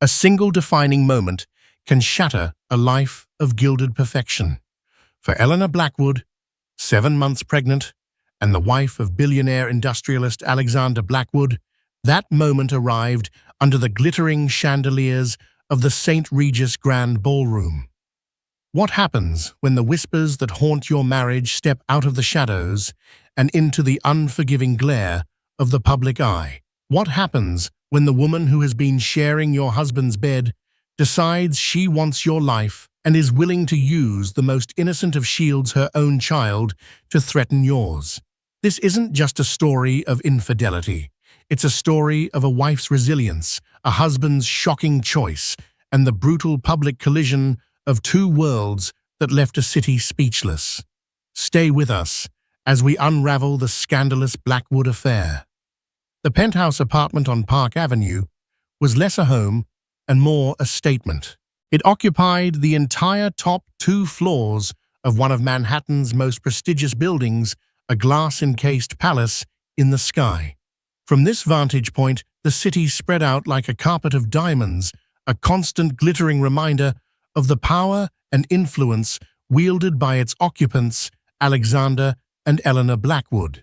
A single defining moment can shatter a life of gilded perfection. For Eleanor Blackwood, 7 months pregnant, and the wife of billionaire industrialist Alexander Blackwood, that moment arrived under the glittering chandeliers of the St. Regis Grand Ballroom. What happens when the whispers that haunt your marriage step out of the shadows and into the unforgiving glare of the public eye? What happens when the woman who has been sharing your husband's bed decides she wants your life and is willing to use the most innocent of shields, her own child, to threaten yours? This isn't just a story of infidelity. It's a story of a wife's resilience, a husband's shocking choice, and the brutal public collision of two worlds that left a city speechless. Stay with us as we unravel the scandalous Blackwood affair. The penthouse apartment on Park Avenue was less a home and more a statement. It occupied the entire top 2 floors of one of Manhattan's most prestigious buildings, a glass-encased palace in the sky. From this vantage point, the city spread out like a carpet of diamonds, a constant glittering reminder of the power and influence wielded by its occupants, Alexander and Eleanor Blackwood.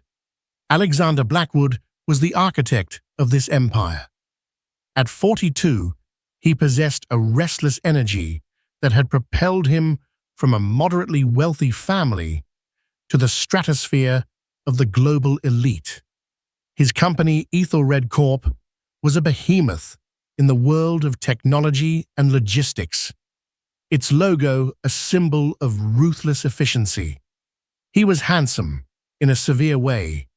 Alexander Blackwood was the architect of this empire. At 42, he possessed a restless energy that had propelled him from a moderately wealthy family to the stratosphere of the global elite. His company, Ethelred Corp, was a behemoth in the world of technology and logistics, its logo a symbol of ruthless efficiency. He was handsome in a severe way,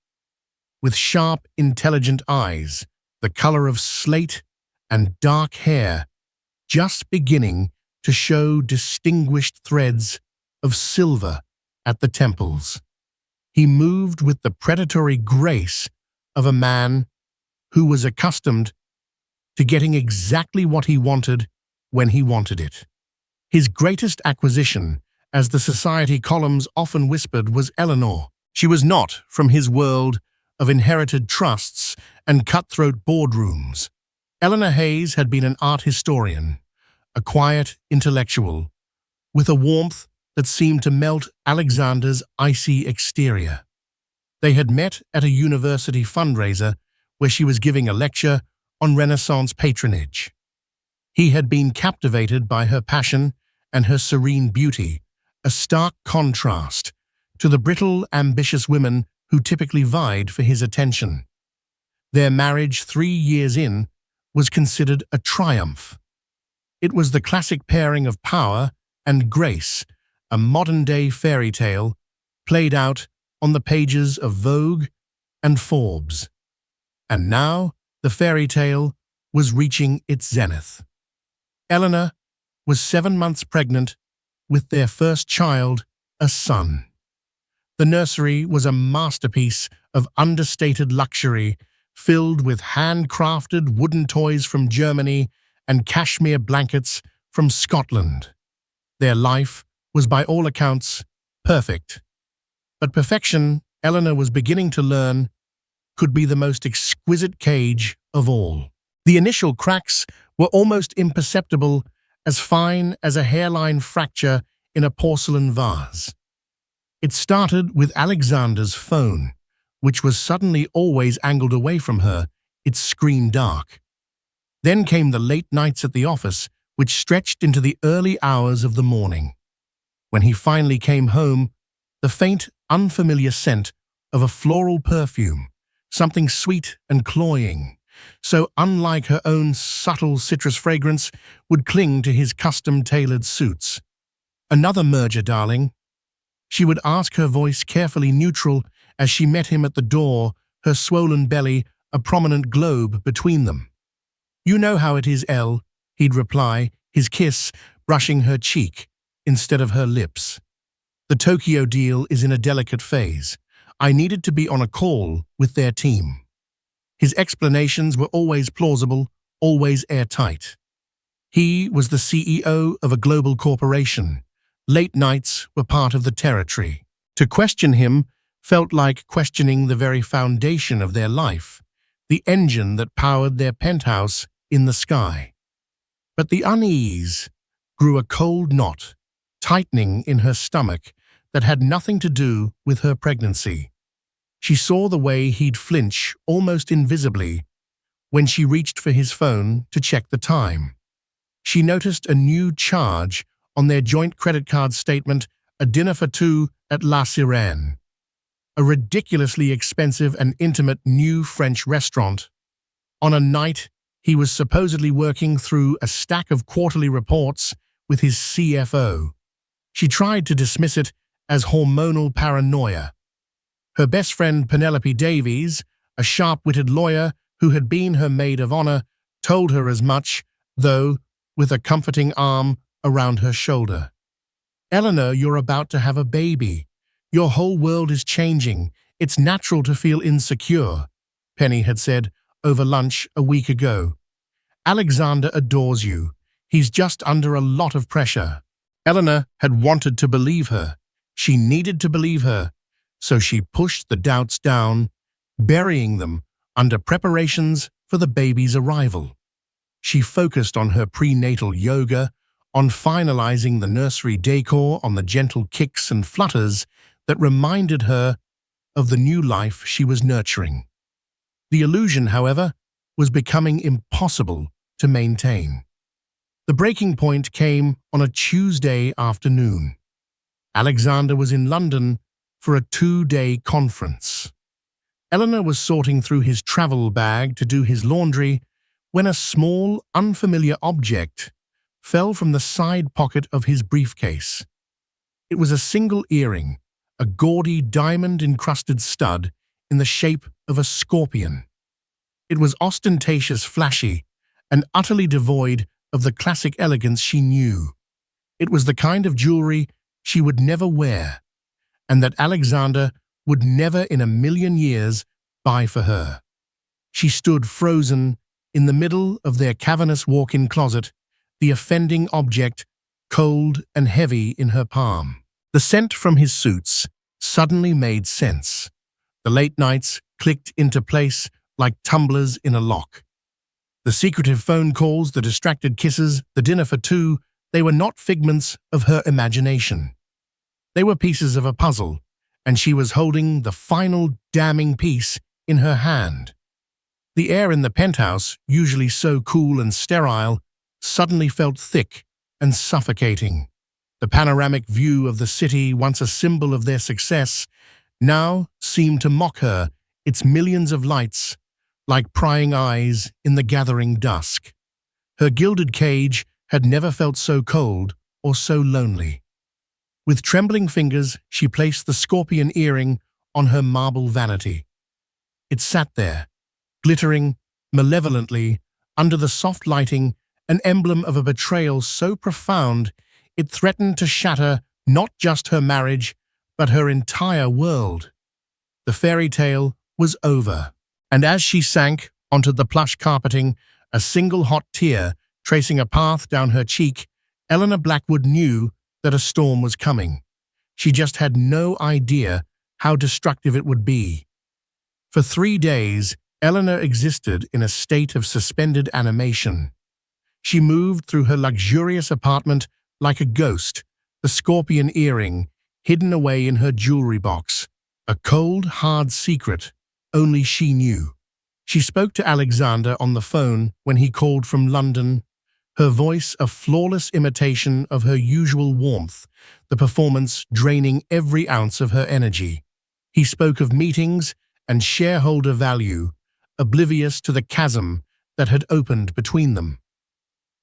with sharp, intelligent eyes, the color of slate, and dark hair just beginning to show distinguished threads of silver at the temples. He moved with the predatory grace of a man who was accustomed to getting exactly what he wanted when he wanted it. His greatest acquisition, as the society columns often whispered, was Eleanor. She was not from his world of inherited trusts and cutthroat boardrooms. Eleanor Hayes had been an art historian, a quiet intellectual, with a warmth that seemed to melt Alexander's icy exterior. They had met at a university fundraiser where she was giving a lecture on Renaissance patronage. He had been captivated by her passion and her serene beauty, a stark contrast to the brittle, ambitious women who typically vied for his attention. Their marriage 3 years in was considered a triumph. It was the classic pairing of power and grace, a modern-day fairy tale played out on the pages of Vogue and Forbes. And now the fairy tale was reaching its zenith. Eleanor was 7 months pregnant with their first child, a son. The nursery was a masterpiece of understated luxury, filled with handcrafted wooden toys from Germany and cashmere blankets from Scotland. Their life was by all accounts perfect. But perfection, Eleanor was beginning to learn, could be the most exquisite cage of all. The initial cracks were almost imperceptible, as fine as a hairline fracture in a porcelain vase. It started with Alexander's phone, which was suddenly always angled away from her, its screen dark. Then came the late nights at the office, which stretched into the early hours of the morning. When he finally came home, the faint, unfamiliar scent of a floral perfume, something sweet and cloying, so unlike her own subtle citrus fragrance, would cling to his custom-tailored suits. "Another merger, darling?" She would ask, her voice carefully neutral as she met him at the door, her swollen belly a prominent globe between them. "You know how it is, Elle," he'd reply, his kiss brushing her cheek instead of her lips. "The Tokyo deal is in a delicate phase. I needed to be on a call with their team." His explanations were always plausible, always airtight. He was the CEO of a global corporation. Late nights were part of the territory. To question him felt like questioning the very foundation of their life, the engine that powered their penthouse in the sky. But the unease grew a cold knot, tightening in her stomach that had nothing to do with her pregnancy. She saw the way he'd flinch almost invisibly when she reached for his phone to check the time. She noticed a new charge on their joint credit card statement, a dinner for two at La Sirène, a ridiculously expensive and intimate new French restaurant, on a night he was supposedly working through a stack of quarterly reports with his CFO. She tried to dismiss it as hormonal paranoia. Her best friend Penelope Davies, a sharp-witted lawyer who had been her maid of honor, told her as much, though with a comforting arm around her shoulder. "Eleanor, you're about to have a baby. Your whole world is changing. It's natural to feel insecure," Penny had said over lunch a week ago. "Alexander adores you. He's just under a lot of pressure." Eleanor had wanted to believe her. She needed to believe her, so she pushed the doubts down, burying them under preparations for the baby's arrival. She focused on her prenatal yoga, on finalizing the nursery decor, on the gentle kicks and flutters that reminded her of the new life she was nurturing. The illusion, however, was becoming impossible to maintain. The breaking point came on a Tuesday afternoon. Alexander was in London for a 2-day conference. Eleanor was sorting through his travel bag to do his laundry when a small, unfamiliar object fell from the side pocket of his briefcase. It was a single earring, a gaudy diamond-encrusted stud in the shape of a scorpion. It was ostentatious, flashy, and utterly devoid of the classic elegance she knew. It was the kind of jewelry she would never wear, and that Alexander would never in a million years buy for her. She stood frozen in the middle of their cavernous walk-in closet, the offending object cold and heavy in her palm. The scent from his suits suddenly made sense. The late nights clicked into place like tumblers in a lock. The secretive phone calls, the distracted kisses, the dinner for two, they were not figments of her imagination. They were pieces of a puzzle, and she was holding the final damning piece in her hand. The air in the penthouse, usually so cool and sterile, suddenly felt thick and suffocating. The panoramic view of the city, once a symbol of their success, now seemed to mock her, its millions of lights, like prying eyes in the gathering dusk. Her gilded cage had never felt so cold or so lonely. With trembling fingers, she placed the scorpion earring on her marble vanity. It sat there, glittering malevolently under the soft lighting, an emblem of a betrayal so profound it threatened to shatter not just her marriage, but her entire world. The fairy tale was over, and as she sank onto the plush carpeting, a single hot tear tracing a path down her cheek, Eleanor Blackwood knew that a storm was coming. She just had no idea how destructive it would be. For 3 days, Eleanor existed in a state of suspended animation. She moved through her luxurious apartment like a ghost, the scorpion earring hidden away in her jewelry box, a cold, hard secret only she knew. She spoke to Alexander on the phone when he called from London, her voice a flawless imitation of her usual warmth, the performance draining every ounce of her energy. He spoke of meetings and shareholder value, oblivious to the chasm that had opened between them.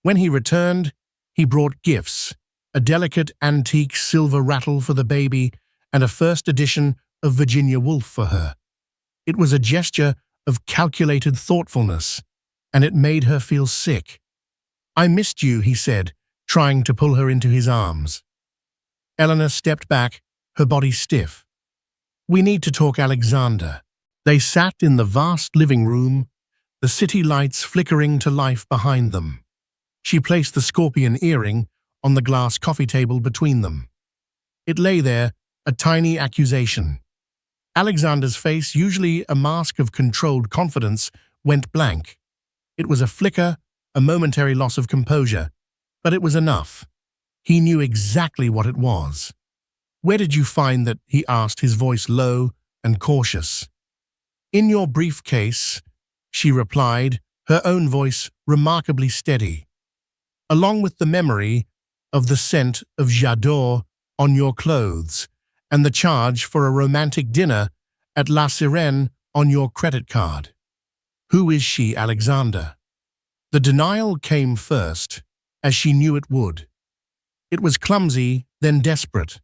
When he returned, he brought gifts, a delicate antique silver rattle for the baby and a first edition of Virginia Woolf for her. It was a gesture of calculated thoughtfulness, and it made her feel sick. "I missed you," he said, trying to pull her into his arms. Eleanor stepped back, her body stiff. "We need to talk, Alexander." They sat in the vast living room, the city lights flickering to life behind them. She placed the scorpion earring on the glass coffee table between them. It lay there, a tiny accusation. Alexander's face, usually a mask of controlled confidence, went blank. It was a flicker a momentary loss of composure, but it was enough. He knew exactly what it was. "Where did you find that?" he asked, his voice low and cautious. "In your briefcase," she replied, her own voice remarkably steady, "along with the memory of the scent of J'adore on your clothes and the charge for a romantic dinner at La Sirène on your credit card." "Who is she, Alexander?" The denial came first, as she knew it would. It was clumsy, then desperate.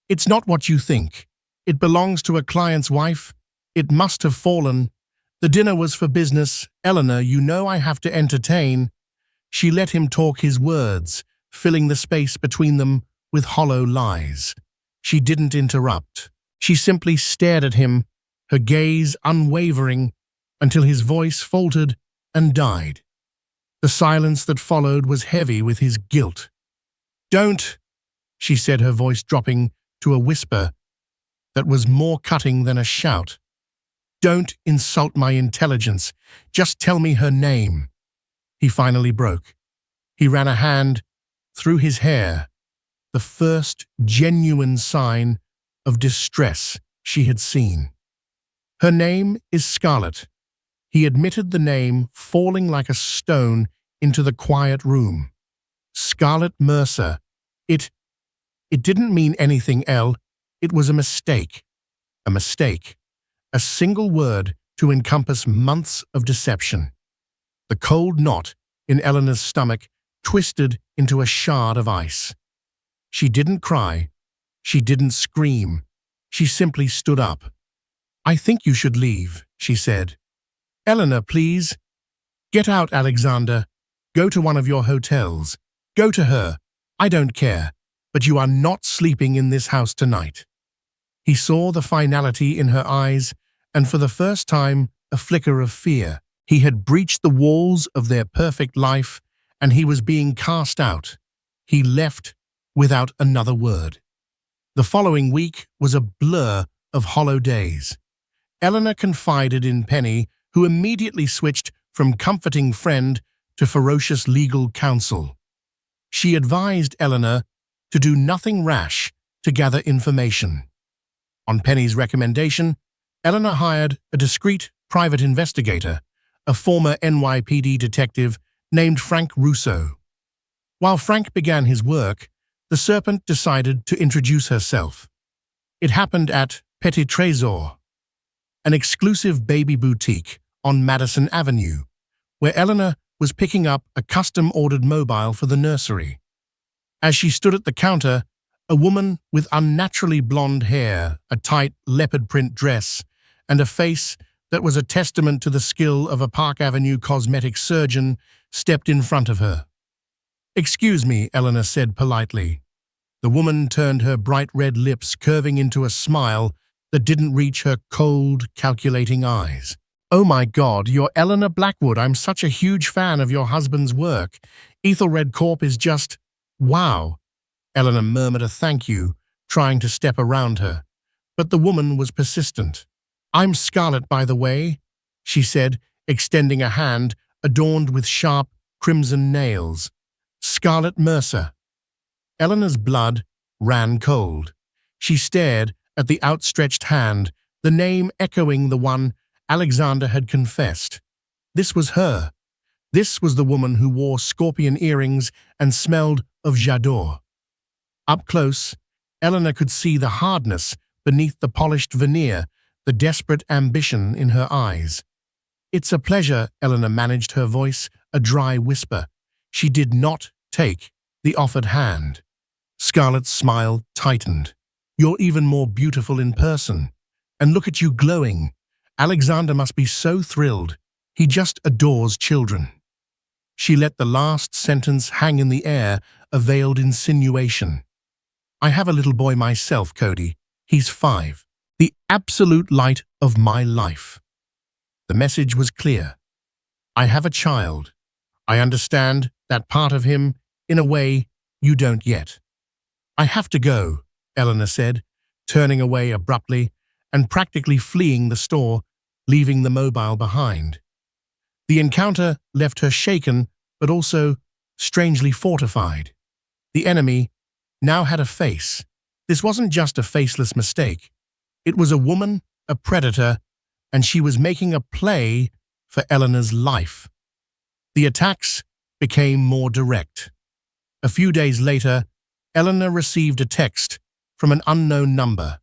"It's not what you think. It belongs to a client's wife. It must have fallen. The dinner was for business. Eleanor, you know I have to entertain." She let him talk his words, filling the space between them with hollow lies. She didn't interrupt. She simply stared at him, her gaze unwavering, until his voice faltered and died. The silence that followed was heavy with his guilt. "Don't," she said, her voice dropping to a whisper that was more cutting than a shout. "Don't insult my intelligence. Just tell me her name." He finally broke. He ran a hand through his hair, the first genuine sign of distress she had seen. "Her name is Scarlett." He admitted the name, falling like a stone into the quiet room. "Scarlett Mercer. It didn't mean anything, Elle. It was a mistake." A mistake. A single word to encompass months of deception. The cold knot in Eleanor's stomach twisted into a shard of ice. She didn't cry. She didn't scream. She simply stood up. "I think you should leave," she said. "Eleanor, please. Get out, Alexander. Go to one of your hotels. Go to her. I don't care. But you are not sleeping in this house tonight." He saw the finality in her eyes, and for the first time, a flicker of fear. He had breached the walls of their perfect life, and he was being cast out. He left without another word. The following week was a blur of hollow days. Eleanor confided in Penny, who immediately switched from comforting friend to ferocious legal counsel. She advised Eleanor to do nothing rash to gather information. On Penny's recommendation, Eleanor hired a discreet private investigator, a former NYPD detective named Frank Russo. While Frank began his work, the serpent decided to introduce herself. It happened at Petit Trésor, an exclusive baby boutique on Madison Avenue, where Eleanor was picking up a custom-ordered mobile for the nursery. As she stood at the counter, a woman with unnaturally blonde hair, a tight leopard print dress, and a face that was a testament to the skill of a Park Avenue cosmetic surgeon stepped in front of her. "Excuse me," Eleanor said politely. The woman turned her bright red lips curving into a smile that didn't reach her cold, calculating eyes. "Oh my God, you're Eleanor Blackwood. I'm such a huge fan of your husband's work. Ethelred Corp is just... wow." Eleanor murmured a thank you, trying to step around her. But the woman was persistent. "I'm Scarlett, by the way," she said, extending a hand adorned with sharp, crimson nails. "Scarlett Mercer." Eleanor's blood ran cold. She stared at the outstretched hand, the name echoing the one Alexander had confessed. This was her. This was the woman who wore scorpion earrings and smelled of J'adore. Up close, Eleanor could see the hardness beneath the polished veneer, the desperate ambition in her eyes. "It's a pleasure," Eleanor managed, her voice a dry whisper. She did not take the offered hand. Scarlett's smile tightened. "You're even more beautiful in person. And look at you glowing. Alexander must be so thrilled. He just adores children." She let the last sentence hang in the air, a veiled insinuation. "I have a little boy myself, Cody. He's 5. The absolute light of my life." The message was clear. "I have a child. I understand that part of him in a way you don't yet." "I have to go," Eleanor said, turning away abruptly and practically fleeing the store, leaving the mobile behind. The encounter left her shaken but also strangely fortified. The enemy now had a face. This wasn't just a faceless mistake. It was a woman, a predator, and she was making a play for Eleanor's life. The attacks became more direct. A few days later, Eleanor received a text from an unknown number.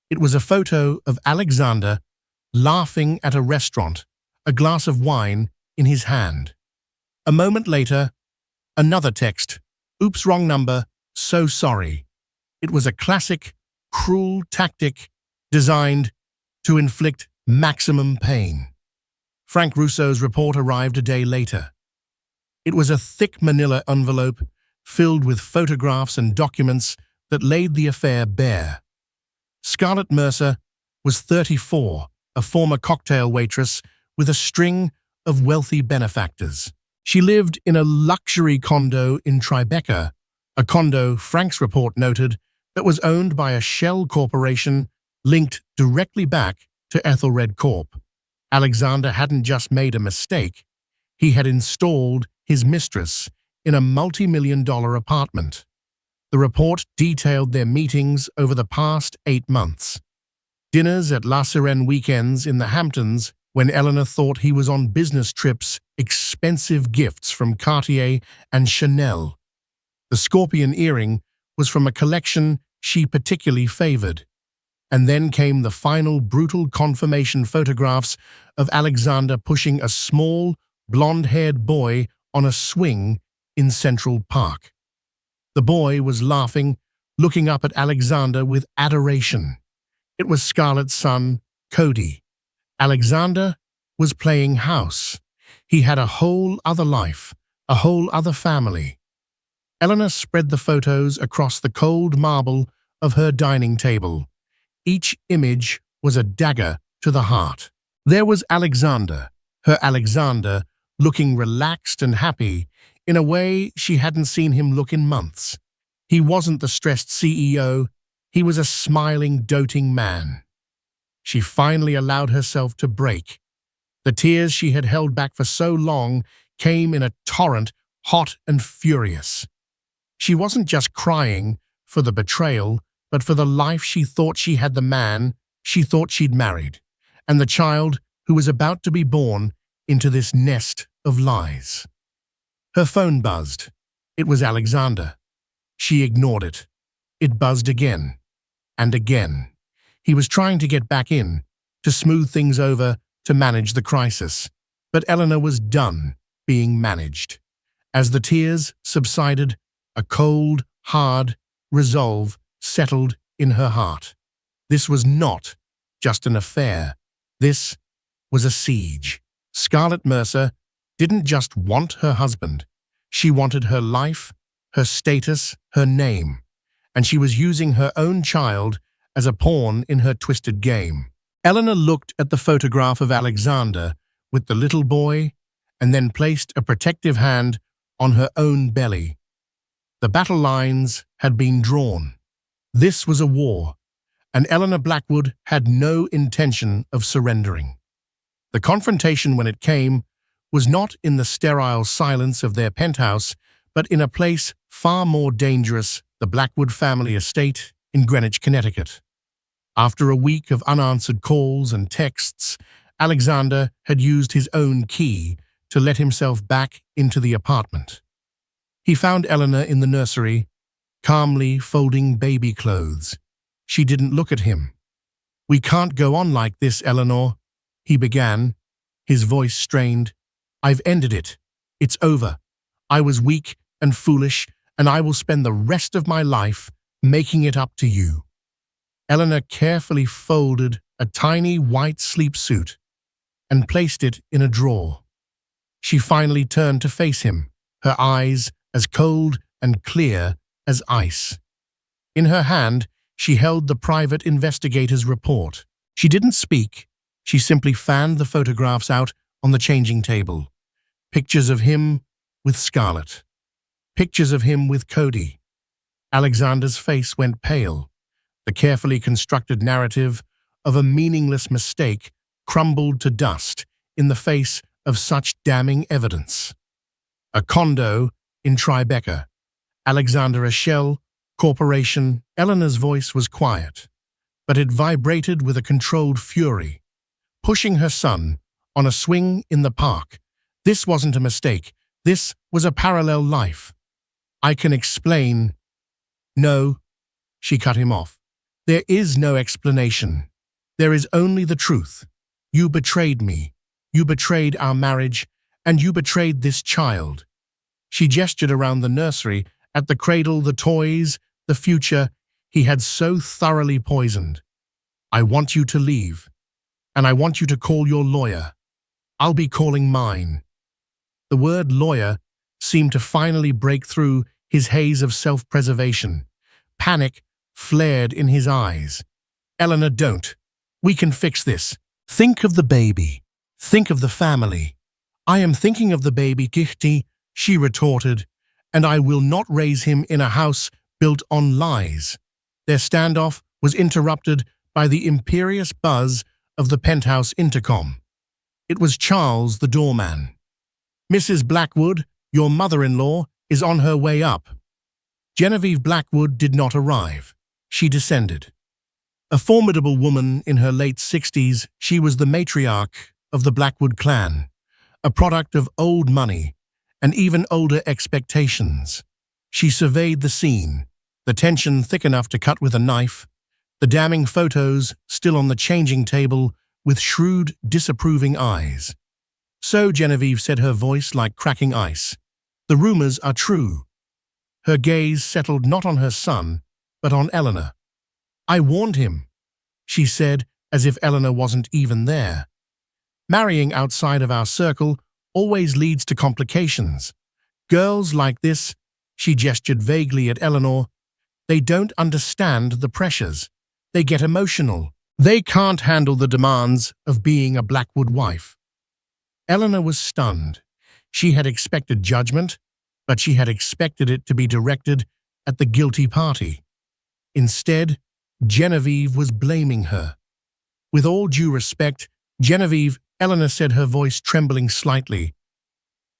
It was a photo of Alexander laughing at a restaurant, a glass of wine in his hand. A moment later, another text. Oops, wrong number, so sorry. It was a classic, cruel tactic designed to inflict maximum pain. Frank Russo's report arrived a day later. It was a thick manila envelope filled with photographs and documents that laid the affair bare. Scarlett Mercer was 34, a former cocktail waitress with a string of wealthy benefactors. She lived in a luxury condo in Tribeca, a condo, Frank's report noted, that was owned by a shell corporation linked directly back to Ethelred Corp. Alexander hadn't just made a mistake, he had installed his mistress in a multi-million-dollar apartment. The report detailed their meetings over the past 8 months. Dinners at La Sirene, weekends in the Hamptons when Eleanor thought he was on business trips, expensive gifts from Cartier and Chanel. The scorpion earring was from a collection she particularly favored. And then came the final brutal confirmation photographs of Alexander pushing a small, blonde-haired boy on a swing in Central Park. The boy was laughing, looking up at Alexander with adoration. It was Scarlett's son, Cody. Alexander was playing house. He had a whole other life, a whole other family. Eleanor spread the photos across the cold marble of her dining table. Each image was a dagger to the heart. There was Alexander, her Alexander, looking relaxed and happy in a way she hadn't seen him look in months. He wasn't the stressed CEO, he was a smiling, doting man. She finally allowed herself to break. The tears she had held back for so long came in a torrent, hot and furious. She wasn't just crying for the betrayal, but for the life she thought she had, the man she thought she'd married, and the child who was about to be born into this nest of lies. Her phone buzzed. It was Alexander. She ignored it. It buzzed again and again. He was trying to get back in, to smooth things over, to manage the crisis. But Eleanor was done being managed. As the tears subsided, a cold, hard resolve settled in her heart. This was not just an affair. This was a siege. Scarlett Mercer didn't just want her husband. She wanted her life, her status, her name. And she was using her own child as a pawn in her twisted game. Eleanor looked at the photograph of Alexander with the little boy and then placed a protective hand on her own belly. The battle lines had been drawn. This was a war, and Eleanor Blackwood had no intention of surrendering. The confrontation, when it came, was not in the sterile silence of their penthouse, but in a place far more dangerous, the Blackwood family estate in Greenwich, Connecticut. After a week of unanswered calls and texts, Alexander had used his own key to let himself back into the apartment. He found Eleanor in the nursery, calmly folding baby clothes. She didn't look at him. "We can't go on like this, Eleanor," he began, his voice strained. "I've ended it. It's over. I was weak and foolish, and I will spend the rest of my life making it up to you." Eleanor carefully folded a tiny white sleepsuit and placed it in a drawer. She finally turned to face him, her eyes as cold and clear as ice. In her hand, she held the private investigator's report. She didn't speak. She simply fanned the photographs out on the changing table. Pictures of him with Scarlett. Pictures of him with Cody. Alexander's face went pale. The carefully constructed narrative of a meaningless mistake crumbled to dust in the face of such damning evidence. a condo in Tribeca, Alexander Shell Corporation. Eleanor's voice was quiet, but it vibrated with a controlled fury. Pushing her son on a swing in the park. This wasn't a mistake. This was a parallel life. I can explain. No, she cut him off. There is no explanation. There is only the truth. You betrayed me. You betrayed our marriage, and you betrayed this child. She gestured around the nursery, at the cradle, the toys, the future he had so thoroughly poisoned. I want you to leave, and I want you to call your lawyer. I'll be calling mine. The word lawyer seemed to finally break through his haze of self-preservation. Panic flared in his eyes. Eleanor, don't. We can fix this. Think of the baby. Think of the family. I am thinking of the baby, Gichti, she retorted, and I will not raise him in a house built on lies. Their standoff was interrupted by the imperious buzz of the penthouse intercom. It was Charles, the doorman. Mrs. Blackwood, your mother-in-law, is on her way up. Genevieve Blackwood did not arrive. She descended. A formidable woman in her late 60s, she was the matriarch of the Blackwood clan, a product of old money and even older expectations. She surveyed the scene, the tension thick enough to cut with a knife, the damning photos still on the changing table with shrewd, disapproving eyes. So, Genevieve said, her voice like cracking ice, the rumors are true. Her gaze settled not on her son, but on Eleanor. I warned him, she said, as if Eleanor wasn't even there. Marrying outside of our circle always leads to complications. Girls like this, she gestured vaguely at Eleanor, they don't understand the pressures. They get emotional. They can't handle the demands of being a Blackwood wife. Eleanor was stunned. She had expected judgment, but she had expected it to be directed at the guilty party. Instead, Genevieve was blaming her. With all due respect, Genevieve, Eleanor said, her voice trembling slightly,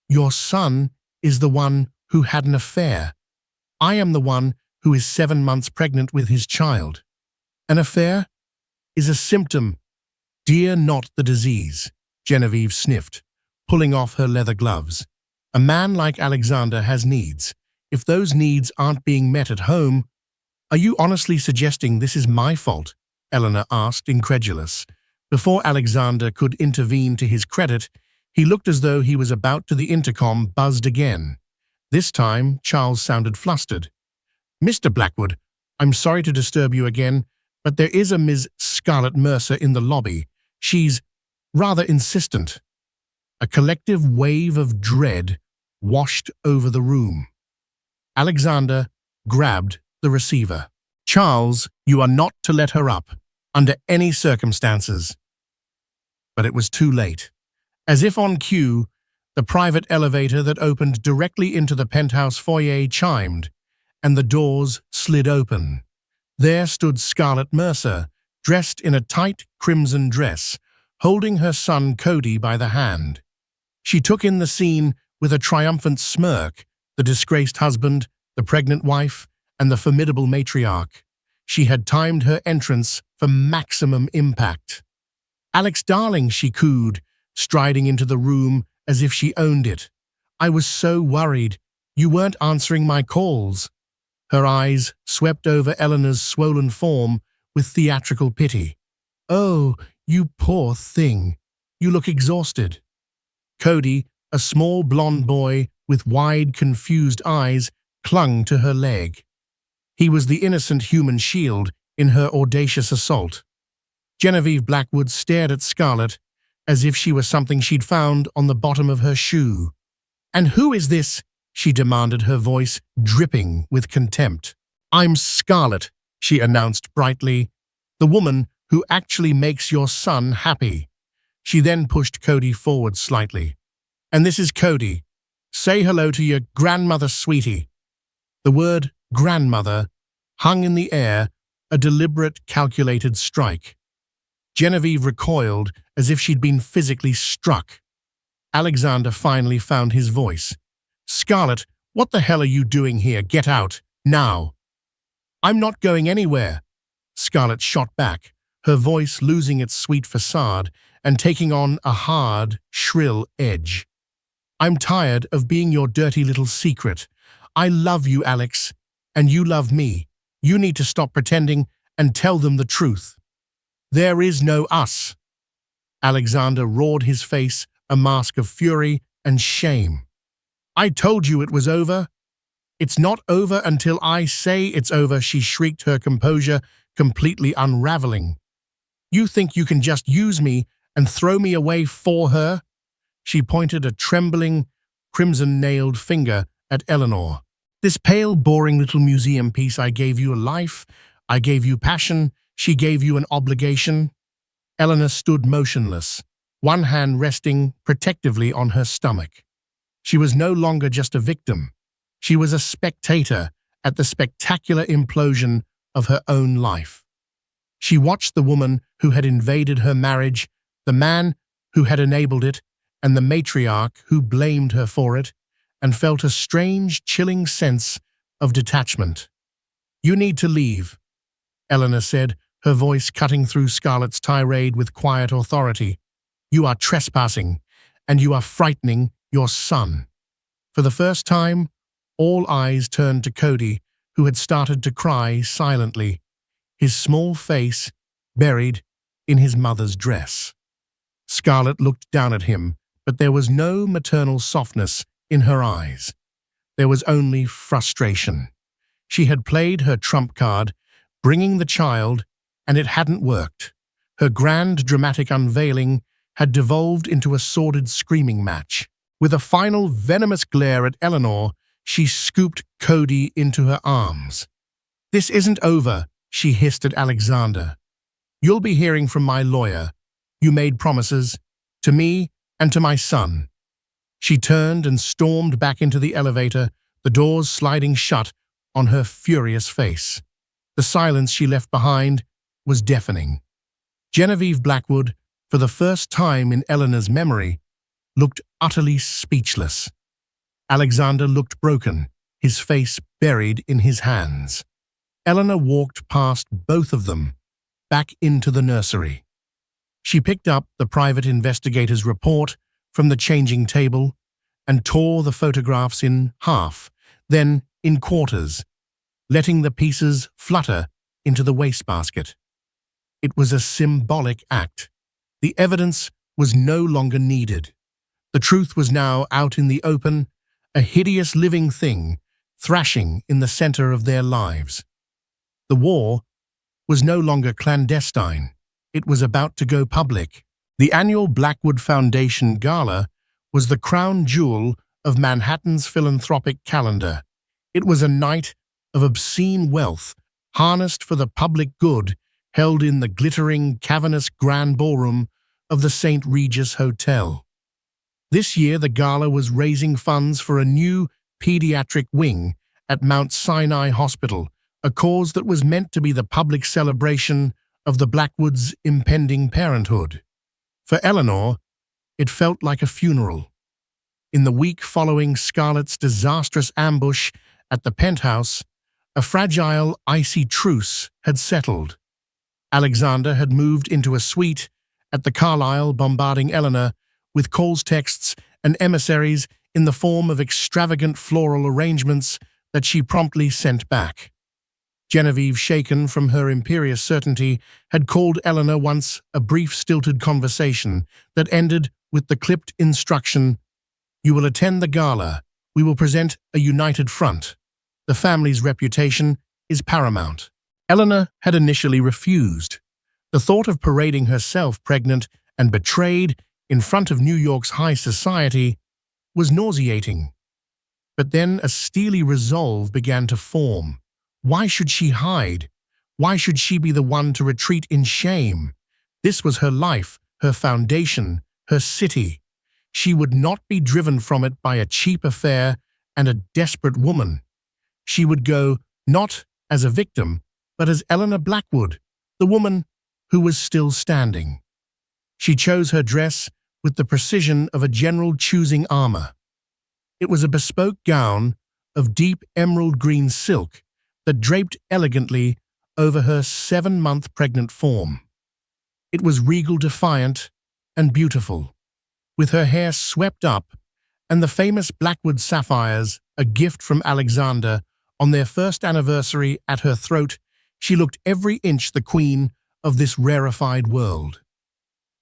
your son is the one who had an affair. I am the one who is 7 months pregnant with his child. An affair is a symptom, dear, not the disease, Genevieve sniffed, pulling off her leather gloves. A man like Alexander has needs. If those needs aren't being met at home, are you honestly suggesting this is my fault? Eleanor asked, incredulous. Before Alexander could intervene to his credit, he looked as though he was about to. The intercom buzzed again. This time, Charles sounded flustered. Mr. Blackwood, I'm sorry to disturb you again, but there is a Ms. Scarlett Mercer in the lobby. She's rather insistent. A collective wave of dread washed over the room. Alexander grabbed the receiver. Charles, you are not to let her up, under any circumstances. But it was too late. As if on cue, the private elevator that opened directly into the penthouse foyer chimed, and the doors slid open. There stood Scarlett Mercer, dressed in a tight crimson dress, holding her son Cody by the hand. She took in the scene with a triumphant smirk, the disgraced husband, the pregnant wife, and the formidable matriarch. She had timed her entrance for maximum impact. Alex, darling, she cooed, striding into the room as if she owned it. I was so worried. You weren't answering my calls. Her eyes swept over Eleanor's swollen form with theatrical pity. Oh, you poor thing. You look exhausted. Cody, a small blond boy with wide, confused eyes, clung to her leg. He was the innocent human shield in her audacious assault. Genevieve Blackwood stared at Scarlett as if she was something she'd found on the bottom of her shoe. And who is this? She demanded, her voice dripping with contempt. I'm Scarlett, she announced brightly, the woman who actually makes your son happy. She then pushed Cody forward slightly. And this is Cody. Say hello to your grandmother, sweetie. The word grandmother hung in the air, a deliberate, calculated strike. Genevieve recoiled as if she'd been physically struck. Alexander finally found his voice. "Scarlett, what the hell are you doing here? Get out, now." "I'm not going anywhere," Scarlett shot back, her voice losing its sweet facade and taking on a hard, shrill edge. "I'm tired of being your dirty little secret. I love you, Alex, and you love me. You need to stop pretending and tell them the truth." "There is no us." Alexander roared, his face a mask of fury and shame. "I told you it was over." "It's not over until I say it's over," she shrieked, her composure completely unraveling. "You think you can just use me and throw me away for her?" She pointed a trembling, crimson-nailed finger at Eleanor. "This pale, boring little museum piece. I gave you a life, I gave you passion, she gave you an obligation." Eleanor stood motionless, one hand resting protectively on her stomach. She was no longer just a victim. She was a spectator at the spectacular implosion of her own life. She watched the woman who had invaded her marriage, the man who had enabled it, and the matriarch who blamed her for it, and felt a strange, chilling sense of detachment. "You need to leave," Eleanor said, her voice cutting through Scarlett's tirade with quiet authority. "You are trespassing, and you are frightening your son." For the first time, all eyes turned to Cody, who had started to cry silently, his small face buried in his mother's dress. Scarlett looked down at him, but there was no maternal softness in her eyes. There was only frustration. She had played her trump card, bringing the child, and it hadn't worked. Her grand, dramatic unveiling had devolved into a sordid screaming match. With a final venomous glare at Eleanor, she scooped Cody into her arms. "This isn't over," she hissed at Alexander. "You'll be hearing from my lawyer. You made promises, to me and to my son." She turned and stormed back into the elevator, the doors sliding shut on her furious face. The silence she left behind was deafening. Genevieve Blackwood, for the first time in Eleanor's memory, looked utterly speechless. Alexander looked broken, his face buried in his hands. Eleanor walked past both of them, back into the nursery. She picked up the private investigator's report from the changing table and tore the photographs in half, then in quarters, letting the pieces flutter into the wastebasket. It was a symbolic act. The evidence was no longer needed. The truth was now out in the open, a hideous living thing, thrashing in the center of their lives. The war was no longer clandestine. It was about to go public. The annual Blackwood Foundation Gala was the crown jewel of Manhattan's philanthropic calendar. It was a night of obscene wealth, harnessed for the public good, held in the glittering, cavernous grand ballroom of the St. Regis Hotel. This year, the gala was raising funds for a new pediatric wing at Mount Sinai Hospital, a cause that was meant to be the public celebration of the Blackwoods' impending parenthood. For Eleanor, it felt like a funeral. In the week following Scarlett's disastrous ambush at the penthouse, a fragile, icy truce had settled. Alexander had moved into a suite at the Carlyle, bombarding Eleanor with calls, texts, and emissaries in the form of extravagant floral arrangements that she promptly sent back. Genevieve, shaken from her imperious certainty, had called Eleanor once a brief, stilted conversation that ended with the clipped instruction, "You will attend the gala. We will present a united front. The family's reputation is paramount." Eleanor had initially refused. The thought of parading herself pregnant and betrayed in front of New York's high society was nauseating. But then a steely resolve began to form. Why should she hide? Why should she be the one to retreat in shame? This was her life, her foundation, her city. She would not be driven from it by a cheap affair and a desperate woman. She would go not as a victim, but as Eleanor Blackwood, the woman who was still standing. She chose her dress with the precision of a general choosing armor. It was a bespoke gown of deep emerald green silk that draped elegantly over her 7-month pregnant form. It was regal, defiant, and beautiful, with her hair swept up and the famous Blackwood sapphires, a gift from Alexander on their first anniversary, at her throat. She looked every inch the queen of this rarefied world.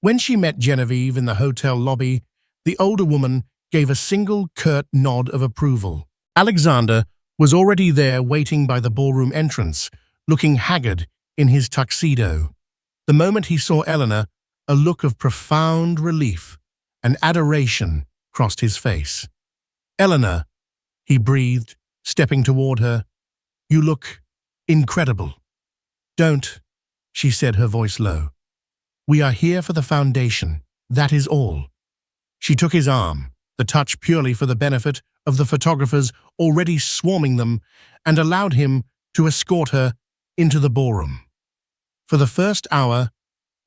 When she met Genevieve in the hotel lobby, the older woman gave a single curt nod of approval. Alexander was already there, waiting by the ballroom entrance, looking haggard in his tuxedo. The moment he saw Eleanor, a look of profound relief and adoration crossed his face. "Eleanor," he breathed, stepping toward her, "you look incredible." "Don't," she said, her voice low. "We are here for the foundation, that is all." She took his arm, the touch purely for the benefit of the photographers already swarming them, and allowed him to escort her into the ballroom. For the first hour,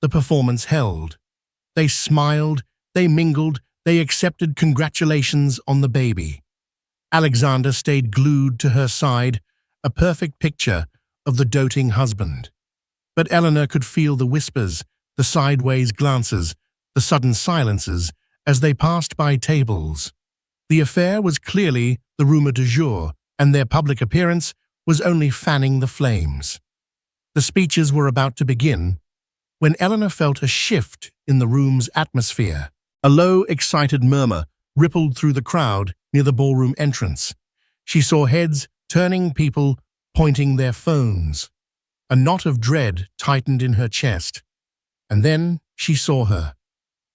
the performance held. They smiled, they mingled, they accepted congratulations on the baby. Alexander stayed glued to her side, a perfect picture of the doting husband. But Eleanor could feel the whispers, the sideways glances, the sudden silences as they passed by tables. The affair was clearly the rumor du jour, and their public appearance was only fanning the flames. The speeches were about to begin when Eleanor felt a shift in the room's atmosphere. A low, excited murmur rippled through the crowd near the ballroom entrance. She saw heads turning, people pointing their phones. A knot of dread tightened in her chest. And then she saw her.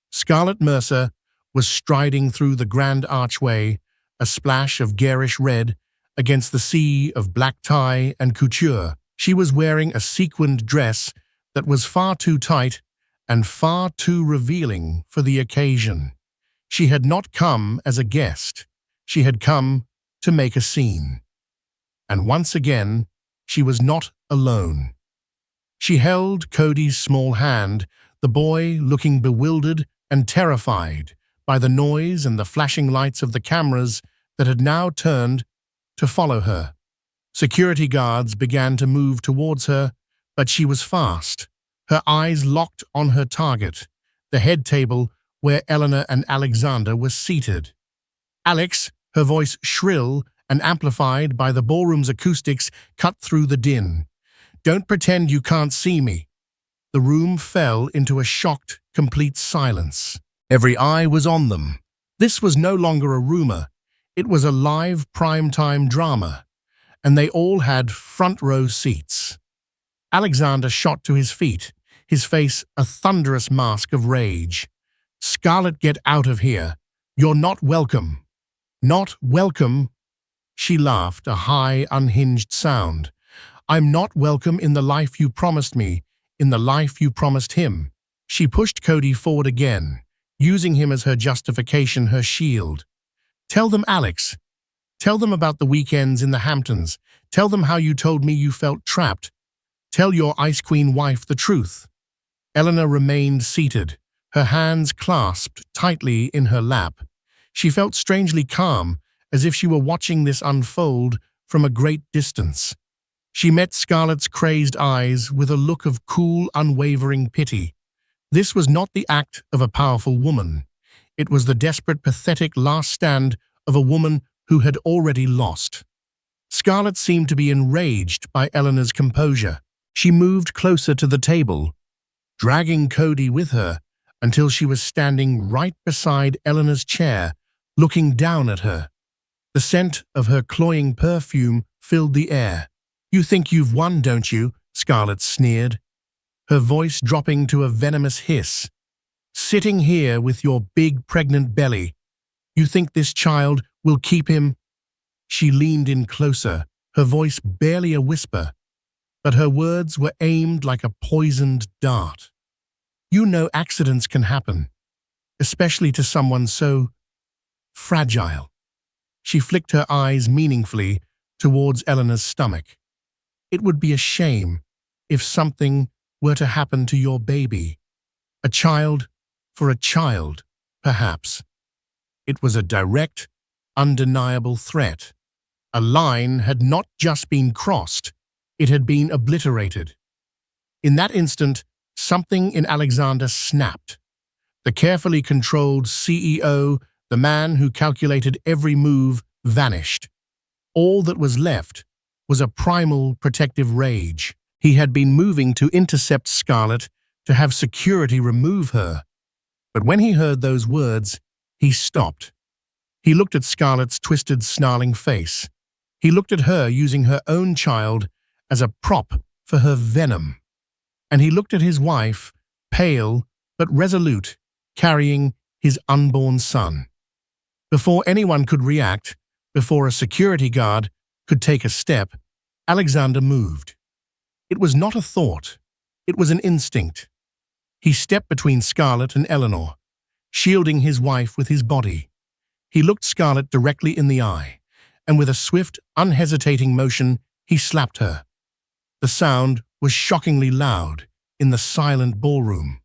Scarlett Mercer was striding through the grand archway, a splash of garish red against the sea of black tie and couture. She was wearing a sequined dress that was far too tight and far too revealing for the occasion. She had not come as a guest. She had come to make a scene. And once again, she was not alone. She held Cody's small hand, the boy looking bewildered and terrified by the noise and the flashing lights of the cameras that had now turned to follow her. Security guards began to move towards her, but she was fast, her eyes locked on her target, the head table where Eleanor and Alexander were seated. "Alex," her voice shrill and amplified by the ballroom's acoustics, cut through the din. "Don't pretend you can't see me." The room fell into a shocked, complete silence. Every eye was on them. This was no longer a rumor. It was a live primetime drama, and they all had front-row seats. Alexander shot to his feet, his face a thunderous mask of rage. "Scarlett, get out of here. You're not welcome." "Not welcome?" She laughed, a high, unhinged sound. "I'm not welcome in the life you promised me, in the life you promised him." She pushed Cody forward again, using him as her justification, her shield. "Tell them, Alex. Tell them about the weekends in the Hamptons. Tell them how you told me you felt trapped. Tell your Ice Queen wife the truth." Eleanor remained seated, her hands clasped tightly in her lap. She felt strangely calm, as if she were watching this unfold from a great distance. She met Scarlett's crazed eyes with a look of cool, unwavering pity. This was not the act of a powerful woman. It was the desperate, pathetic last stand of a woman who had already lost. Scarlett seemed to be enraged by Eleanor's composure. She moved closer to the table, dragging Cody with her until she was standing right beside Eleanor's chair, looking down at her. The scent of her cloying perfume filled the air. "You think you've won, don't you?" Scarlett sneered, her voice dropping to a venomous hiss. "Sitting here with your big pregnant belly. You think this child will keep him?" She leaned in closer, her voice barely a whisper, but her words were aimed like a poisoned dart. "You know accidents can happen, especially to someone so fragile." She flicked her eyes meaningfully towards Eleanor's stomach. "It would be a shame if something were to happen to your baby. A child for a child, perhaps." It was a direct, undeniable threat. A line had not just been crossed, it had been obliterated. In that instant, something in Alexander snapped. The carefully controlled CEO, the man who calculated every move, vanished. All that was left was a primal protective rage. He had been moving to intercept Scarlett, to have security remove her. But when he heard those words, he stopped. He looked at Scarlett's twisted, snarling face. He looked at her using her own child as a prop for her venom. And he looked at his wife, pale but resolute, carrying his unborn son. Before anyone could react, before a security guard could take a step, Alexander moved. It was not a thought. It was an instinct. He stepped between Scarlett and Eleanor, shielding his wife with his body. He looked Scarlett directly in the eye, and with a swift, unhesitating motion, he slapped her. The sound was shockingly loud in the silent ballroom.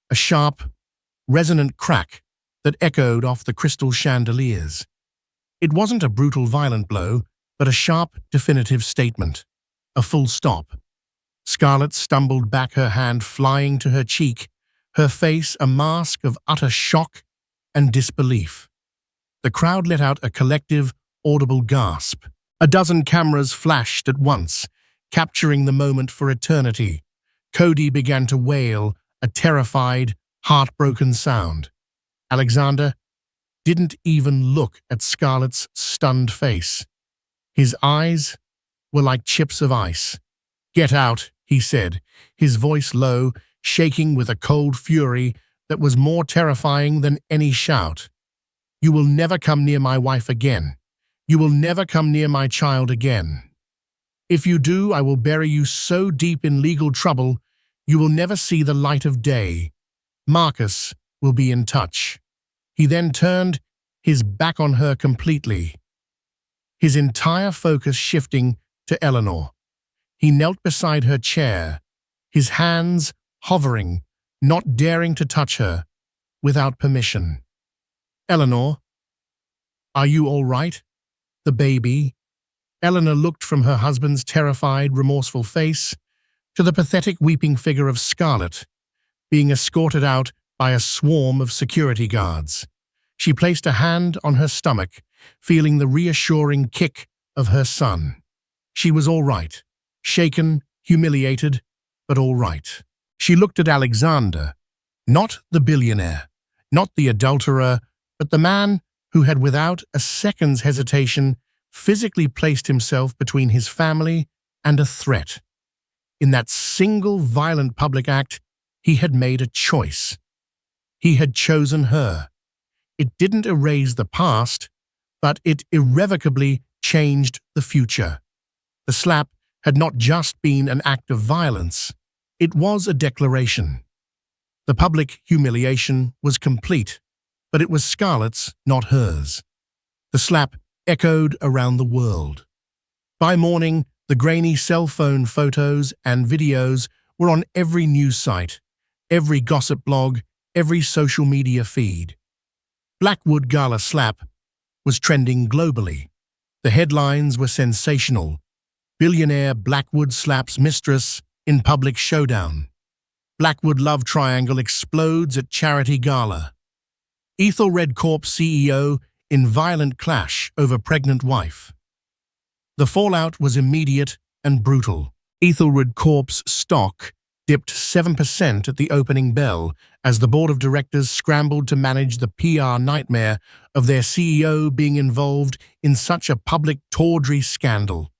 A sharp, resonant crack that echoed off the crystal chandeliers. It wasn't a brutal, violent blow, but a sharp, definitive statement. A full stop. Scarlett stumbled back, her hand flying to her cheek, her face a mask of utter shock and disbelief. The crowd let out a collective, audible gasp. A dozen cameras flashed at once, capturing the moment for eternity. Cody began to wail, a terrified, heartbroken sound. Alexander didn't even look at Scarlett's stunned face. His eyes were like chips of ice. "Get out," he said, his voice low, shaking with a cold fury that was more terrifying than any shout. "You will never come near my wife again. You will never come near my child again. If you do, I will bury you so deep in legal trouble, you will never see the light of day. Marcus will be in touch." He then turned his back on her completely, his entire focus shifting to Eleanor. He knelt beside her chair, his hands hovering, not daring to touch her without permission. "Eleanor, are you all right? The baby?" Eleanor looked from her husband's terrified, remorseful face to the pathetic weeping figure of Scarlett, being escorted out by a swarm of security guards. She placed a hand on her stomach, feeling the reassuring kick of her son. She was all right, shaken, humiliated, but all right. She looked at Alexander, not the billionaire, not the adulterer, but the man who had without a second's hesitation physically placed himself between his family and a threat. In that single violent public act, he had made a choice. He had chosen her. It didn't erase the past, but it irrevocably changed the future. The slap had not just been an act of violence, it was a declaration. The public humiliation was complete, but it was Scarlett's, not hers. The slap echoed around the world. By morning, the grainy cell phone photos and videos were on every news site, every gossip blog, every social media feed. Blackwood Gala slap was trending globally. The headlines were sensational. Billionaire Blackwood slaps Mistress in public showdown. Blackwood love triangle explodes at charity gala. Ethelred Corp CEO in violent clash over pregnant wife. The fallout was immediate and brutal. Ethelred Corp's stock dipped 7% at the opening bell as the board of directors scrambled to manage the PR nightmare of their CEO being involved in such a public tawdry scandal.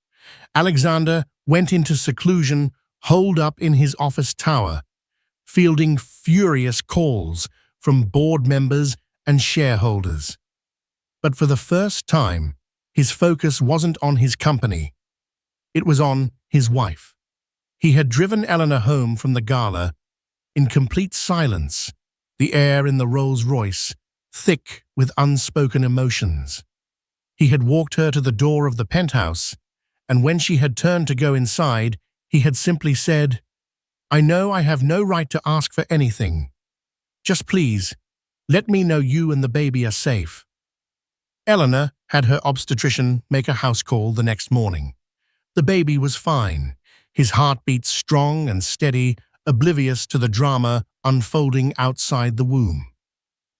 Alexander went into seclusion, holed up in his office tower, fielding furious calls from board members and shareholders. But for the first time, his focus wasn't on his company. It was on his wife. He had driven Eleanor home from the gala in complete silence, the air in the Rolls-Royce thick with unspoken emotions. He had walked her to the door of the penthouse, and when she had turned to go inside, he had simply said, "I know I have no right to ask for anything. Just please, let me know you and the baby are safe." Eleanor had her obstetrician make a house call the next morning. The baby was fine, his heartbeat strong and steady, oblivious to the drama unfolding outside the womb.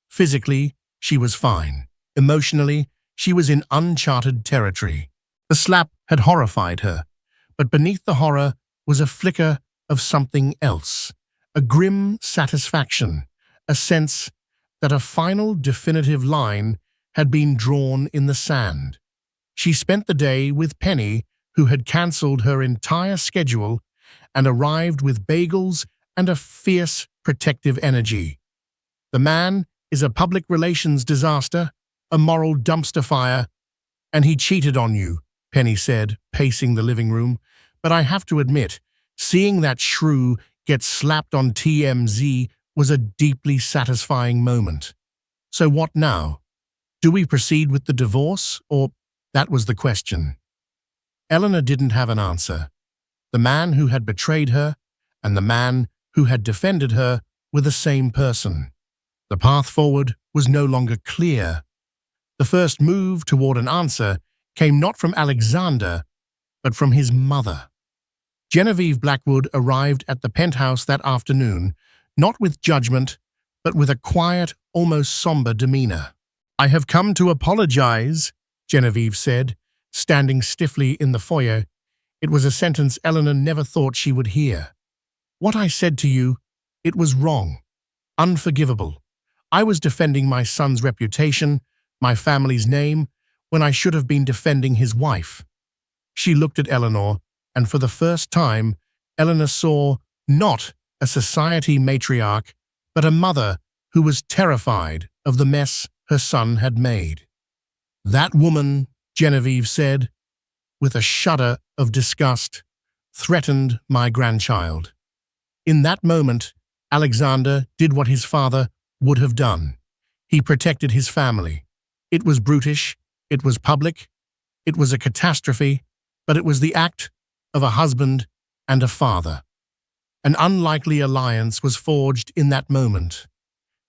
Physically, she was fine. Emotionally, she was in uncharted territory. The slap had horrified her, but beneath the horror was a flicker of something else, a grim satisfaction, a sense that a final definitive line had been drawn in the sand. She spent the day with Penny, who had cancelled her entire schedule and arrived with bagels and a fierce protective energy. The man is a public relations disaster, a moral dumpster fire, and he cheated on you, Penny said, pacing the living room. But I have to admit, seeing that shrew get slapped on TMZ was a deeply satisfying moment. So what now? Do we proceed with the divorce, or— That was the question. Eleanor didn't have an answer. The man who had betrayed her and the man who had defended her were the same person. The path forward was no longer clear. The first move toward an answer came not from Alexander, but from his mother. Genevieve Blackwood arrived at the penthouse that afternoon, not with judgment, but with a quiet, almost somber demeanor. "I have come to apologize," Genevieve said, standing stiffly in the foyer. It was a sentence Eleanor never thought she would hear. "What I said to you, it was wrong, unforgivable. I was defending my son's reputation, my family's name, when I should have been defending his wife." She looked at Eleanor, and for the first time, Eleanor saw not a society matriarch, but a mother who was terrified of the mess her son had made. "That woman," Genevieve said, with a shudder of disgust, "threatened my grandchild." In that moment, Alexander did what his father would have done. He protected his family. It was brutish, it was public, it was a catastrophe, but it was the act of a husband and a father. An unlikely alliance was forged in that moment.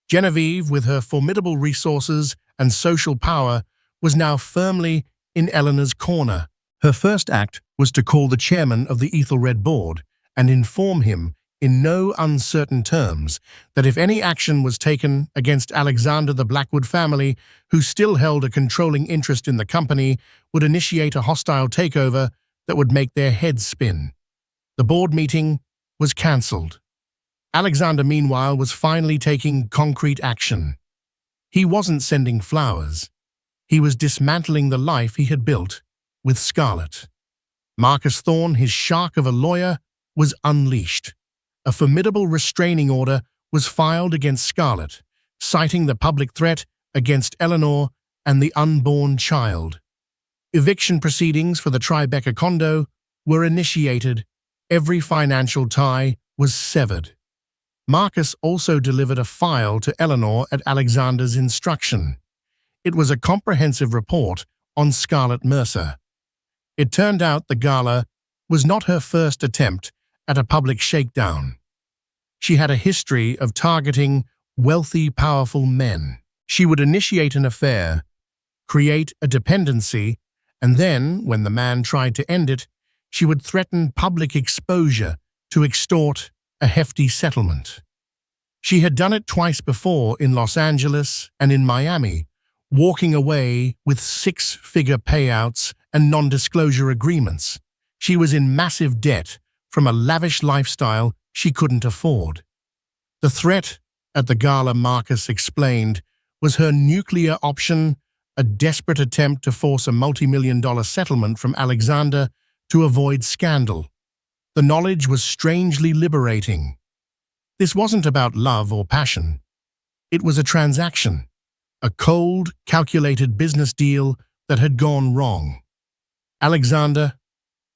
Genevieve, with her formidable resources and social power, was now firmly in Eleanor's corner. Her first act was to call the chairman of the Ethelred board and inform him in no uncertain terms that if any action was taken against Alexander, the Blackwood family, who still held a controlling interest in the company, would initiate a hostile takeover that would make their heads spin. The board meeting was cancelled. Alexander, meanwhile, was finally taking concrete action. He wasn't sending flowers. He was dismantling the life he had built with Scarlett. Marcus Thorne, his shark of a lawyer, was unleashed. A formidable restraining order was filed against Scarlett, citing the public threat against Eleanor and the unborn child. Eviction proceedings for the Tribeca condo were initiated. Every financial tie was severed. Marcus also delivered a file to Eleanor at Alexander's instruction. It was a comprehensive report on Scarlett Mercer. It turned out the gala was not her first attempt at a public shakedown. She had a history of targeting wealthy, powerful men. She would initiate an affair, create a dependency, and then, when the man tried to end it, she would threaten public exposure to extort a hefty settlement. She had done it twice before in Los Angeles and in Miami, walking away with six-figure payouts and non-disclosure agreements. She was in massive debt from a lavish lifestyle she couldn't afford. The threat at the gala, Marcus explained, was her nuclear option, a desperate attempt to force a multi-million-dollar settlement from Alexander to avoid scandal. The knowledge was strangely liberating. This wasn't about love or passion. It was a transaction, a cold, calculated business deal that had gone wrong. Alexander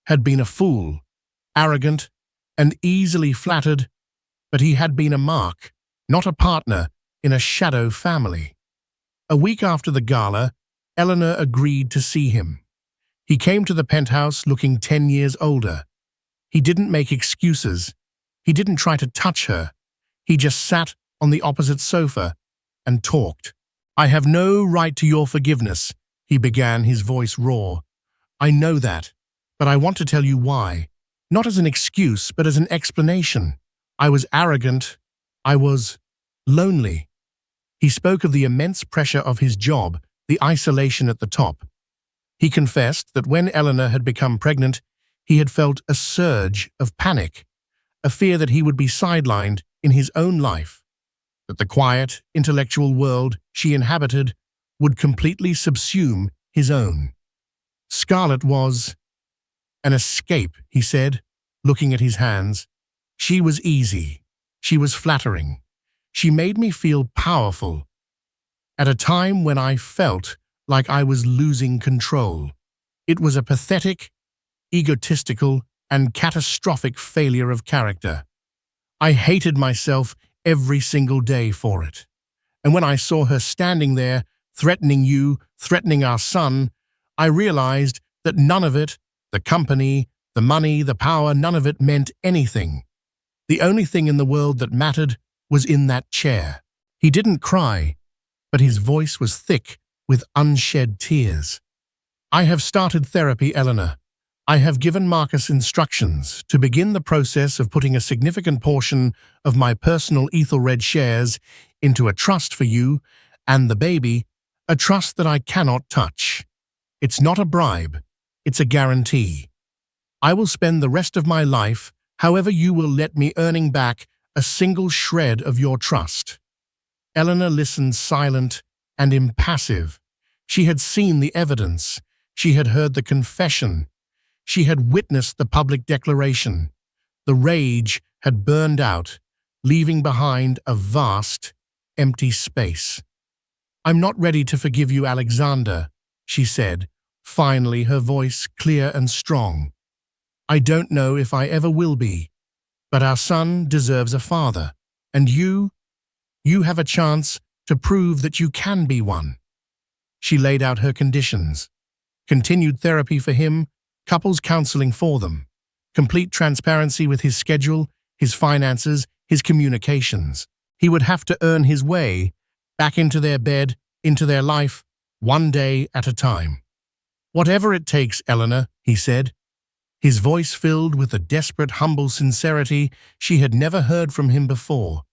had been a fool, arrogant, and easily flattered, but he had been a mark, not a partner, in a shadow family. A week after the gala, Eleanor agreed to see him. He came to the penthouse looking 10 years older. He didn't make excuses. He didn't try to touch her. He just sat on the opposite sofa and talked. "I have no right to your forgiveness," he began, his voice raw. "I know that, but I want to tell you why. Not as an excuse, but as an explanation. I was arrogant. I was lonely." He spoke of the immense pressure of his job, the isolation at the top. He confessed that when Eleanor had become pregnant, he had felt a surge of panic, a fear that he would be sidelined in his own life, that the quiet, intellectual world she inhabited would completely subsume his own. Scarlett was an escape, he said, looking at his hands. She was easy. She was flattering. She made me feel powerful at a time when I felt like I was losing control. It was a pathetic, egotistical, and catastrophic failure of character. I hated myself every single day for it. And when I saw her standing there, threatening you, threatening our son, I realized that none of it, the company, the money, the power, none of it meant anything. The only thing in the world that mattered was in that chair. He didn't cry, but his voice was thick with unshed tears. "I have started therapy, Eleanor. I have given Marcus instructions to begin the process of putting a significant portion of my personal Ethelred shares into a trust for you and the baby, a trust that I cannot touch. It's not a bribe, it's a guarantee. I will spend the rest of my life, however you will let me, earning back a single shred of your trust." Eleanor listened, silent and impassive. She had seen the evidence. She had heard the confession. She had witnessed the public declaration. The rage had burned out, leaving behind a vast, empty space. "I'm not ready to forgive you, Alexander," she said, finally, her voice clear and strong. "I don't know if I ever will be, but our son deserves a father, and you have a chance to prove that you can be one." She laid out her conditions: continued therapy for him, couples counseling for them, complete transparency with his schedule, his finances, his communications. He would have to earn his way back into their bed, into their life, one day at a time. "Whatever it takes, Eleanor," he said, his voice filled with a desperate, humble sincerity she had never heard from him before.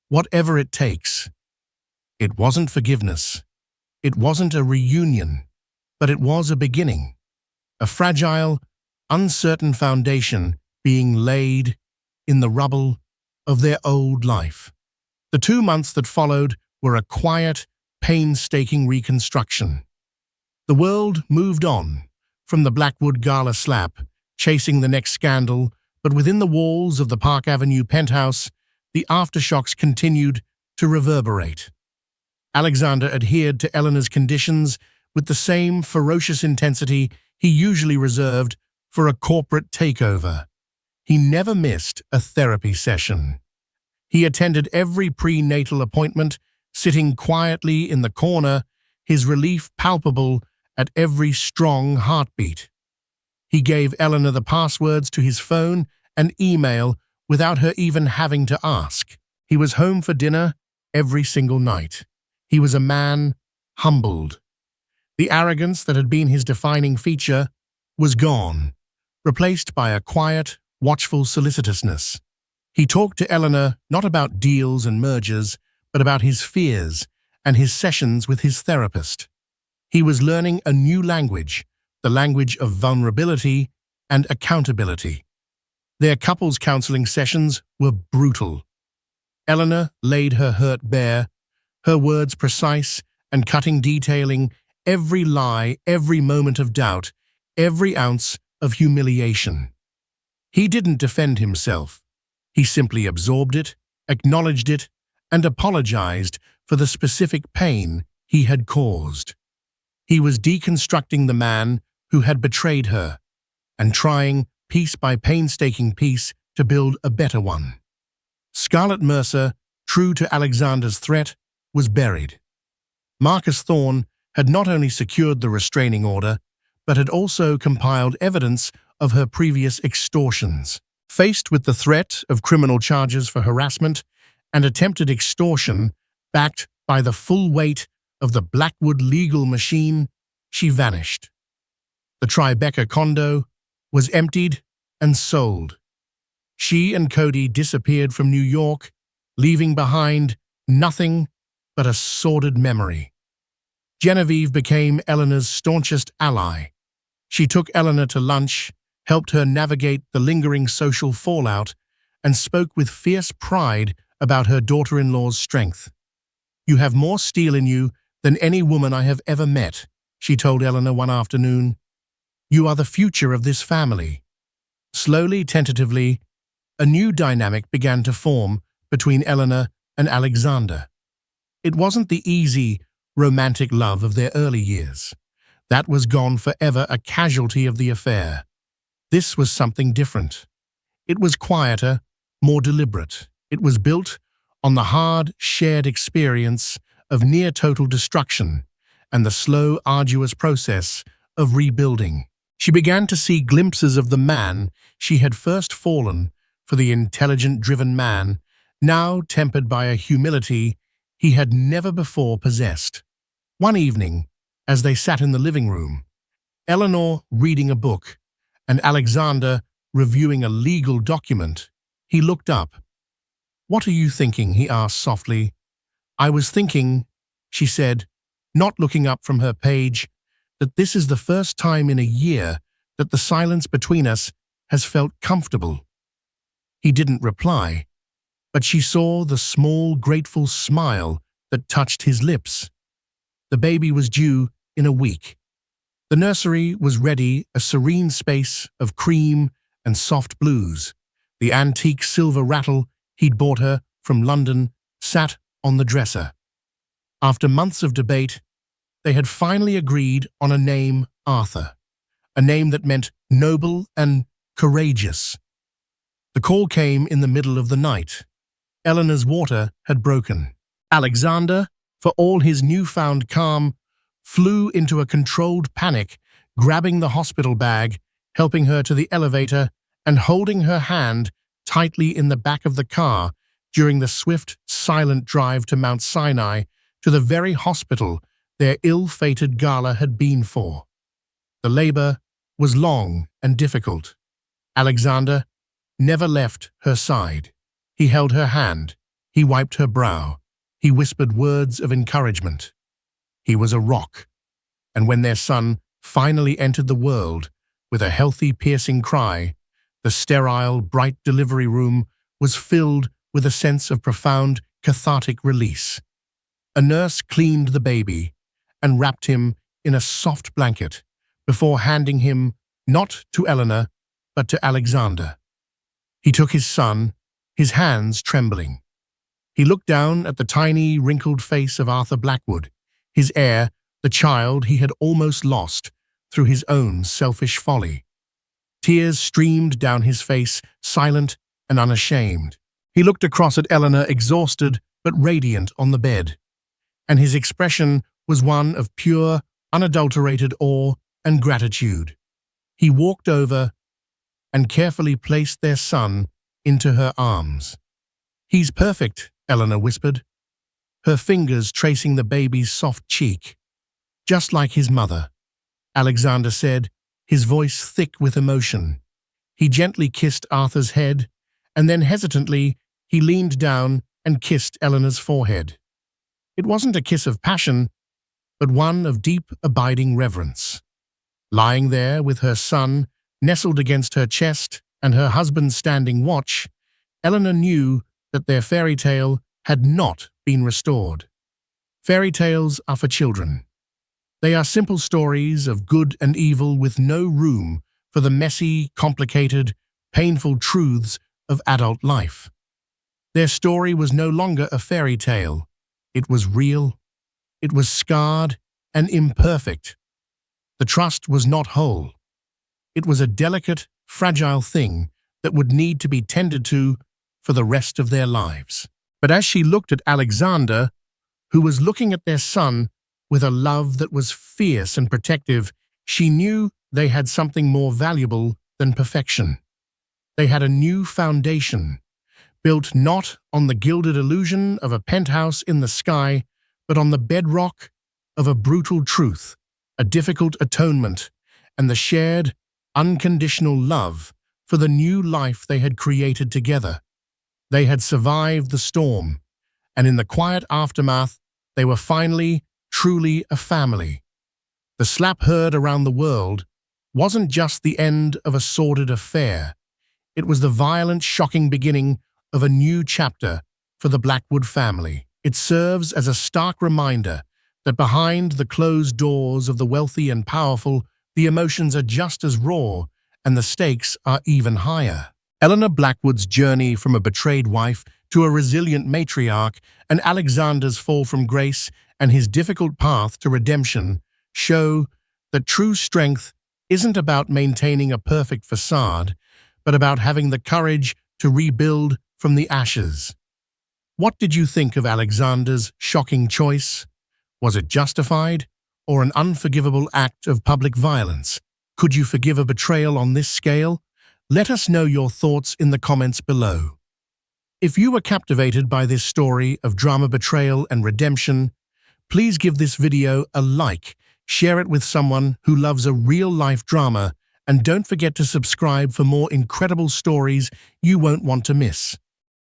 "Whatever it takes." It wasn't forgiveness. It wasn't a reunion, but it was a beginning. A fragile, uncertain foundation being laid in the rubble of their old life. The 2 months that followed were a quiet, painstaking reconstruction. The world moved on from the Blackwood Gala slap, chasing the next scandal, but within the walls of the Park Avenue penthouse, the aftershocks continued to reverberate. Alexander adhered to Eleanor's conditions with the same ferocious intensity he usually reserved for a corporate takeover. He never missed a therapy session. He attended every prenatal appointment, sitting quietly in the corner, his relief palpable at every strong heartbeat. He gave Eleanor the passwords to his phone and email without her even having to ask. He was home for dinner every single night. He was a man humbled. The arrogance that had been his defining feature was gone, replaced by a quiet, watchful solicitousness. He talked to Eleanor not about deals and mergers, but about his fears and his sessions with his therapist. He was learning a new language, the language of vulnerability and accountability. Their couples counseling sessions were brutal. Eleanor laid her hurt bare, her words precise and cutting, detailing every lie, every moment of doubt, every ounce of humiliation. He didn't defend himself. He simply absorbed it, acknowledged it, and apologized for the specific pain he had caused. He was deconstructing the man who had betrayed her and trying, piece by painstaking piece, to build a better one. Scarlett Mercer, true to Alexander's threat, was buried. Marcus Thorne had not only secured the restraining order, but had also compiled evidence of her previous extortions. Faced with the threat of criminal charges for harassment and attempted extortion, backed by the full weight of the Blackwood legal machine, she vanished. The Tribeca condo was emptied and sold. She and Cody disappeared from New York, leaving behind nothing but a sordid memory. Genevieve became Eleanor's staunchest ally. She took Eleanor to lunch, helped her navigate the lingering social fallout, and spoke with fierce pride about her daughter-in-law's strength. "You have more steel in you than any woman I have ever met," she told Eleanor one afternoon. "You are the future of this family." Slowly, tentatively, a new dynamic began to form between Eleanor and Alexander. It wasn't the easy, romantic love of their early years. That was gone forever, a casualty of the affair. This was something different. It was quieter, more deliberate. It was built on the hard, shared experience of near-total destruction and the slow, arduous process of rebuilding. She began to see glimpses of the man she had first fallen for, the intelligent, driven man, now tempered by a humility he had never before possessed. One evening, as they sat in the living room, Eleanor reading a book and Alexander reviewing a legal document, he looked up. "What are you thinking?" he asked softly. "I was thinking," she said, not looking up from her page, "that this is the first time in a year that the silence between us has felt comfortable." He didn't reply, but she saw the small, grateful smile that touched his lips. The baby was due in a week. The nursery was ready, a serene space of cream and soft blues. The antique silver rattle he'd bought her from London sat on the dresser. After months of debate, they had finally agreed on a name, Arthur, a name that meant noble and courageous. The call came in the middle of the night. Eleanor's water had broken. Alexander, for all his newfound calm, flew into a controlled panic, grabbing the hospital bag, helping her to the elevator, and holding her hand tightly in the back of the car during the swift, silent drive to Mount Sinai, to the very hospital their ill-fated gala had been for. The labor was long and difficult. Alexander never left her side. He held her hand. He wiped her brow. He whispered words of encouragement. He was a rock. And when their son finally entered the world with a healthy, piercing cry, the sterile, bright delivery room was filled with a sense of profound, cathartic release. A nurse cleaned the baby and wrapped him in a soft blanket before handing him not to Eleanor, but to Alexander. He took his son, his hands trembling. He looked down at the tiny, wrinkled face of Arthur Blackwood, his heir, the child he had almost lost through his own selfish folly. Tears streamed down his face, silent and unashamed. He looked across at Eleanor, exhausted but radiant on the bed, and his expression was one of pure, unadulterated awe and gratitude. He walked over and carefully placed their son into her arms. "He's perfect," Eleanor whispered, her fingers tracing the baby's soft cheek. "Just like his mother," Alexander said, his voice thick with emotion. He gently kissed Arthur's head, and then hesitantly he leaned down and kissed Eleanor's forehead. It wasn't a kiss of passion, but one of deep, abiding reverence. Lying there with her son nestled against her chest and her husband standing watch, Eleanor knew that their fairy tale had not been restored. Fairy tales are for children. They are simple stories of good and evil with no room for the messy, complicated, painful truths of adult life. Their story was no longer a fairy tale. It was real. It was scarred and imperfect. The trust was not whole. It was a delicate, fragile thing that would need to be tended to for the rest of their lives. But as she looked at Alexander, who was looking at their son with a love that was fierce and protective, she knew they had something more valuable than perfection. They had a new foundation, built not on the gilded illusion of a penthouse in the sky, but on the bedrock of a brutal truth, a difficult atonement, and the shared, unconditional love for the new life they had created together. They had survived the storm, and in the quiet aftermath, they were finally, truly a family. The slap heard around the world wasn't just the end of a sordid affair. It was the violent, shocking beginning of a new chapter for the Blackwood family. It serves as a stark reminder that behind the closed doors of the wealthy and powerful, the emotions are just as raw and the stakes are even higher. Eleanor Blackwood's journey from a betrayed wife to a resilient matriarch, and Alexander's fall from grace and his difficult path to redemption show that true strength isn't about maintaining a perfect facade, but about having the courage to rebuild from the ashes. What did you think of Alexander's shocking choice? Was it justified, or an unforgivable act of public violence? Could you forgive a betrayal on this scale? Let us know your thoughts in the comments below. If you were captivated by this story of drama, betrayal, and redemption, please give this video a like, share it with someone who loves a real-life drama, and don't forget to subscribe for more incredible stories you won't want to miss.